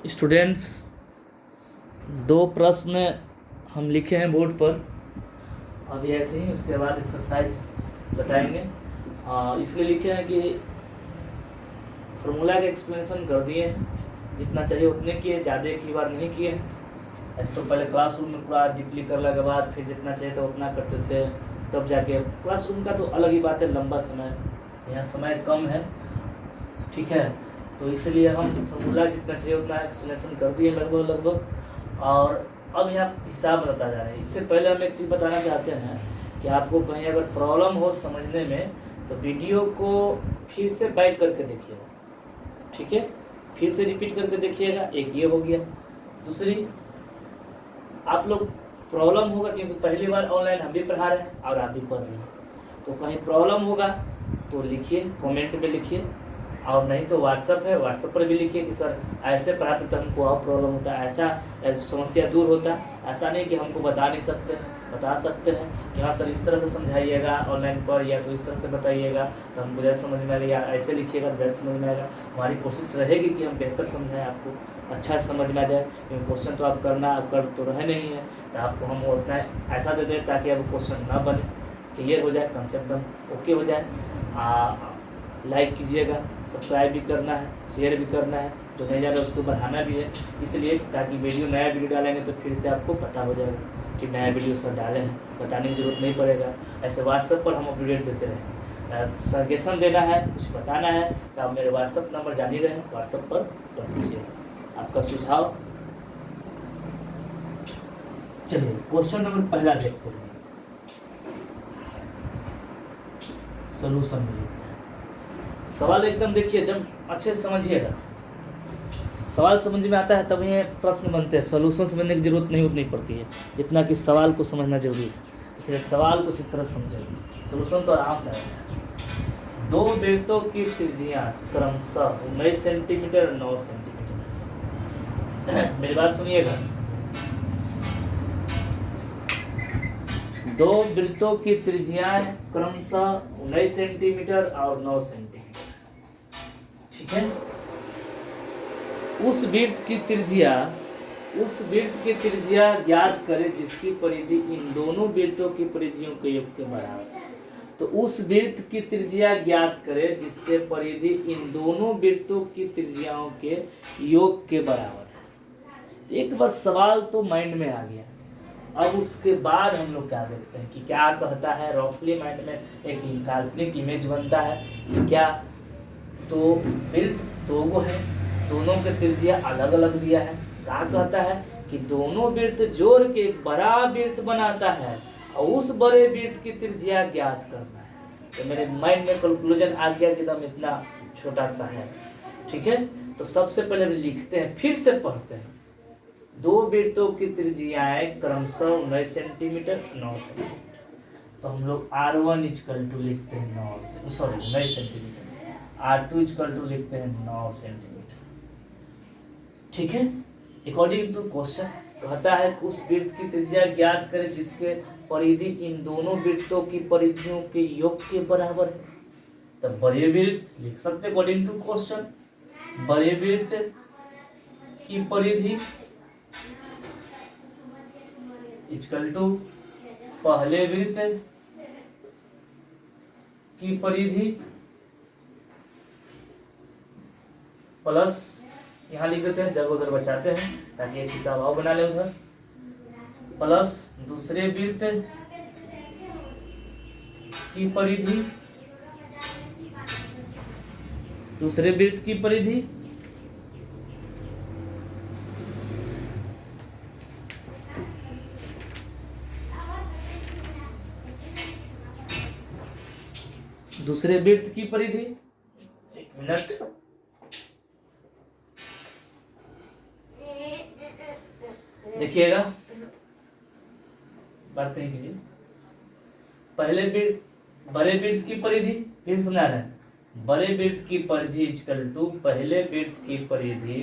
Students, दो प्रश्न हम लिखे हैं बोर्ड पर। अभी ऐसे ही उसके बाद एक्सरसाइज बताएंगे। इसलिए लिखे हैं कि फार्मूला का एक्सप्लेनेशन कर दिए हैं, जितना चाहिए उतने किए, ज़्यादा एक ही बार नहीं किए हैं। ऐसे तो पहले क्लासरूम में पूरा डीपली करने के बाद फिर जितना चाहिए था उतना करते थे, तब जाके क्लासरूम का तो अलग ही बात है, लंबा समय, यहाँ समय कम है, ठीक है। तो इसलिए हम फार्मूला जितना चाहिए उतना एक्सप्लेनेशन कर दिए लगभग। और अब यहाँ हिसाब बताया जा रहा है। इससे पहले हम एक चीज़ बताना चाहते हैं कि आपको कहीं अगर प्रॉब्लम हो समझने में तो वीडियो को फिर से बैक करके देखिएगा, ठीक है, फिर से रिपीट करके देखिएगा। एक ये हो गया। दूसरी, आप लोग प्रॉब्लम होगा क्योंकि पहली बार ऑनलाइन हम भी पढ़ा रहे हैं और आप भी पढ़ रहे हैं, तो कहीं प्रॉब्लम होगा तो लिखिए, कमेंट में लिखिए, और नहीं तो व्हाट्सअप है, व्हाट्सअप पर भी लिखिए कि सर ऐसे पढ़ाते तो हमको और प्रॉब्लम होता है, ऐसा समस्या दूर होता। ऐसा नहीं कि हमको बता नहीं सकते, बता सकते हैं कि हाँ सर इस तरह से समझाइएगा ऑनलाइन पर, या तो इस तरह से बताइएगा तो हमको जैसे समझ में आएगा, या ऐसे लिखिएगा तो जैसे समझ में आएगा। हमारी कोशिश रहेगी कि हम बेहतर समझाएं, आपको अच्छा समझ में आ जाए। क्योंकि क्वेश्चन तो आप करना, आप कर तो रहे नहीं है, तो आपको हम उतना ऐसा दे दें ताकि अब क्वेश्चन ना बने, क्लियर हो जाए, कंसेप्ट ओके हो जाए। लाइक कीजिएगा, सब्सक्राइब भी करना है, शेयर भी करना है, जो नहीं जा रहा है उसको बढ़ाना भी है, इसलिए ताकि नया वीडियो डालेंगे तो फिर से आपको पता हो जाएगा कि नया वीडियो सर डाले हैं, बताने की जरूरत नहीं पड़ेगा। ऐसे व्हाट्सएप पर हम अपडेट देते रहें। सजेशन देना है, कुछ बताना है तो आप मेरे व्हाट्सएप नंबर जान ही रहे हैं, व्हाट्सएप पर कर दीजिएगा आपका सुझाव। चलिए क्वेश्चन नंबर पहला देखते हैं, सोल्यूशन में। सवाल एकदम देखिए, एकदम अच्छे से समझिएगा। सवाल समझ में आता है तब ये प्रश्न बनते हैं, सॉल्यूशन समझने की जरूरत नहीं उतनी पड़ती है जितना कि सवाल को समझना जरूरी है। इसलिए सवाल कुछ इस तरह समझेंगे, सॉल्यूशन तो आराम से आएगा। दो वृत्तों की त्रिज्या क्रमशः 19 सेंटीमीटर और 9 सेंटीमीटर। मेरी बात सुनिएगा। दो वृत्तों की त्रिज्याएं क्रमशः 19 सेंटीमीटर और 9 सेंटीमीटर, ठीक है। उस वृत्त की त्रिज्या ज्ञात करें जिसकी परिधि इन दोनों वृत्तों की परिधियों के योग के बराबर है। तो उस वृत्त की त्रिज्या ज्ञात करें जिसके परिधि इन दोनों वृत्तों की त्रिज्याओं के योग के बराबर है। तो एक बार सवाल तो माइंड में आ गया। अब उसके बाद हम लोग क्या देखते हैं कि क्या कहता है, रफली माइंड में एक काल्पनिक इमेज बनता है कि क्या तो वृत्त दो गो है, दोनों के त्रिज्या अलग अलग दिया है। क्या कहता है कि दोनों वृत्त जोड़ के एक बड़ा वृत्त बनाता है और उस बड़े वृत्त की त्रिज्या ज्ञात करना है। तो मेरे माइंड में कंक्लूजन आ गया कि एकदम इतना छोटा सा है, ठीक है। तो सबसे पहले लिखते हैं, फिर से पढ़ते हैं। दो वृत्तों की त्रिज्याएं क्रमशः 19 सेंटीमीटर 9 सेंटीमीटर। तो हम लोग R1 इक्वल टू लिखते हैं 19 सेंटीमीटर, R2 इक्वल टू लिखते हैं 9 सेंटीमीटर, ठीक है। अकॉर्डिंग टू क्वेश्चन कहता है कि उस वृत्त की त्रिज्या ज्ञात करें जिसके परिधि इन दोनों वृत्तों की परिधियों के योग के बराबर है। तब बड़े वृत्त लिख सकते हैं अकॉर्डिंग टू क्वेश्चन, बड़े वृत्त की परिधि इक्वल टू पहले वृत्त की परिधि प्लस, यहाँ लिख देते हैं, जगह उधर बचाते हैं ताकि एक हिसाब और बना ले उधर, प्लस दूसरे वृत्त की परिधि, दूसरे वृत्त की परिधि दूसरे वृत्त की परिधि, एक मिनट, देखिएगा, बात नहीं कीजिए। पहले वृत्त, बड़े वृत्त की परिधि, फिर समझा रहे हैं, बड़े वृत्त की परिधि इक्वल टू पहले वृत्त की परिधि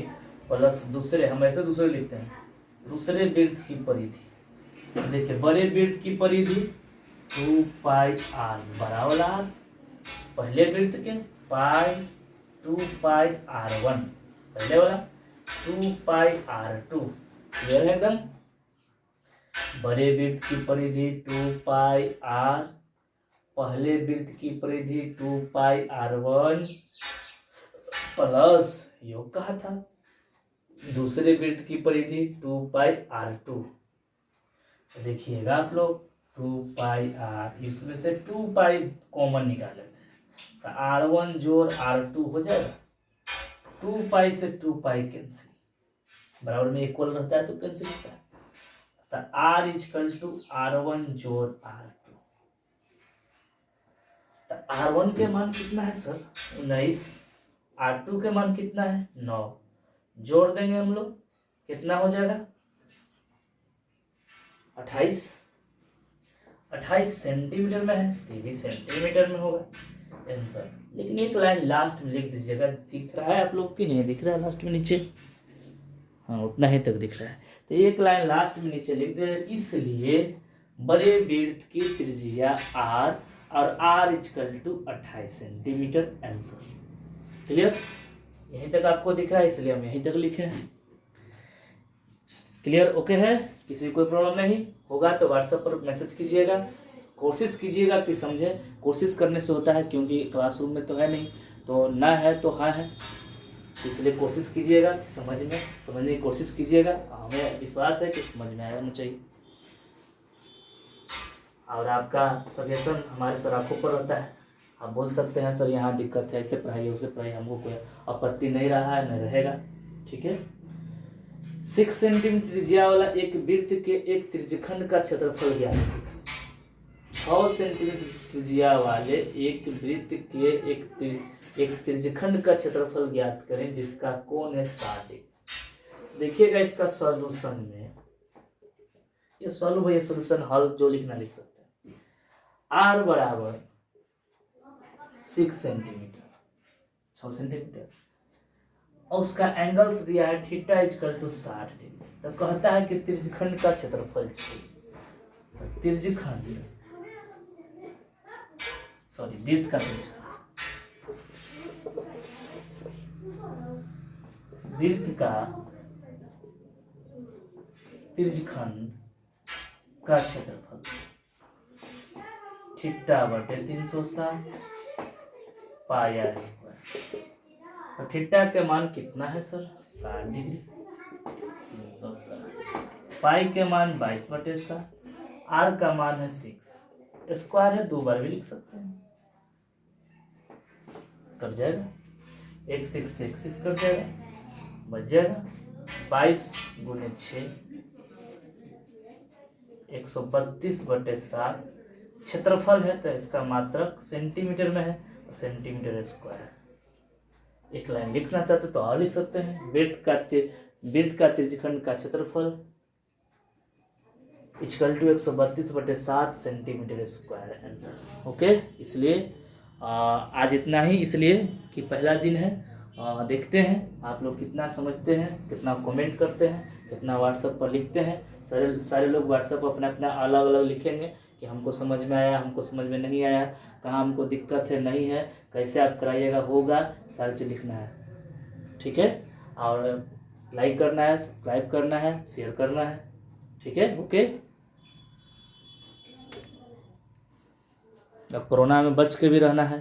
प्लस दूसरे, हम ऐसे दूसरे लिखते हैं, दूसरे वृत्त की परिधि। देखिए बड़े वृत्त की परिधि 2 पाई r बराबर r, पहले वृत्त के पाई 2 पाई r1, पहले वाला 2πr2। क्लियर है एकदम। बड़े वृत्त की परिधि 2πr, पहले वृत्त की परिधि 2πr1 प्लस योग कहा था, दूसरे वृत्त की परिधि 2πr2। देखिएगा आप लोग 2πr, इसमें से 2π कॉमन निकाल लेते हैं तो r1 जोड़ r2 हो जाएगा। 2π से 2π कैंसिल, बराबर में इक्वल रहता है तो कैंसिल होता है। तो r इजकल टू r1 जोड़ r2। तो r1 के मान कितना है सर 19, r2 के मान कितना है 9, जोड़ देंगे हम लोग कितना हो जाएगा 28। 28 सेंटीमीटर में है तो ये भी सेंटीमीटर में होगा आंसर। लेकिन एक लाइन लास्ट में लिख दीजिएगा, दिख रहा है आप लोग की नहीं दिख रहा है लास्ट में नीचे, हाँ उतना ही तक दिख रहा है तो एक लाइन लास्ट में नीचे लिख दे। इसलिए बड़े वृत्त की त्रिज्या r और r equal to 28 centimetre answer. Clear, यहीं तक आपको दिख रहा है इसलिए हम यहीं तक लिखे हैं। क्लियर, ओके है, किसी कोई प्रॉब्लम नहीं होगा तो व्हाट्सएप पर मैसेज कीजिएगा, कोशिश कीजिएगा कि समझे। कोशिश करने से होता है, क्योंकि क्लासरूम में तो है नहीं, तो ना है तो हाँ है, इसलिए कोशिश कीजिएगा कि समझने की कोशिश कीजिएगा। हमें विश्वास है कि समझ में आना चाहिए। और आपका सजेशन हमारे सर आंखों पर रहता है, आप बोल सकते हैं सर यहाँ दिक्कत है, ऐसे पढ़ाइए उससे पढ़ाइए, हमको कोई आपत्ति नहीं रहा है न रहेगा। ठीक है, 6 सेंटीमीटर त्रिज्या वाला एक वृत्त के एक त्रिज्यखंड का क्षेत्रफल ज्ञात है। 6 सेंटीमीटर त्रिज्या वाले एक वृत्त के एक त्रिज्यखंड का क्षेत्रफल ज्ञात करें जिसका कोण है 60 डिग्री। देखिएगा इसका सॉल्यूशन में, ये सॉल्व है, ये सॉल्यूशन हल जो लिखना लिख सकते हैं। r बराबर 6 सेंटीमीटर, 6 सेंटीमीटर, और उसका एंगल्स दिया है थीटा इजकल टू 60 डिग्री। तो कहता है कि त्रिज्यखंड का क्षेत्रफल चाहिए। त्रिज्यखंड वृत्त का त्रिज्यखंड का क्षेत्रफल थीटा बटे 360 पाई r स्क्वायर। तो थीटा के मान कितना है सर 60 डिग्री, 360। पाई के मान 22/7, r का मान है 6, स्क्वायर है 2 बार भी लिख सकते हैं, कट जाएगा 1 6 से 1 6 कट जाएगा, बच जाएगा 22 गुने 6 132/7। क्षेत्रफल है तो इसका मात्रक सेंटीमीटर में है, सेंटीमीटर स्क्वायर। एक लाइन लिखना चाहते तो और लिख सकते हैं। वृत्त का त्रिज्यखंड का क्षेत्रफल equal to 132/7 centimetre square answer. Okay, इसलिए आज इतना ही, इसलिए कि पहला दिन है। देखते हैं आप लोग कितना समझते हैं, कितना कमेंट करते हैं, कितना व्हाट्सएप पर लिखते हैं। सारे लोग व्हाट्सएप अपना अपना अलग अलग लिखेंगे कि हमको समझ में आया, हमको समझ में नहीं आया, कहाँ हमको दिक्कत है नहीं है, कैसे आप कराइएगा होगा, सारी चीज़ लिखना है। ठीक है, और लाइक करना है, सब्सक्राइब करना है, शेयर करना है। ठीक है, ओके। अब कोरोना में बच के भी रहना है।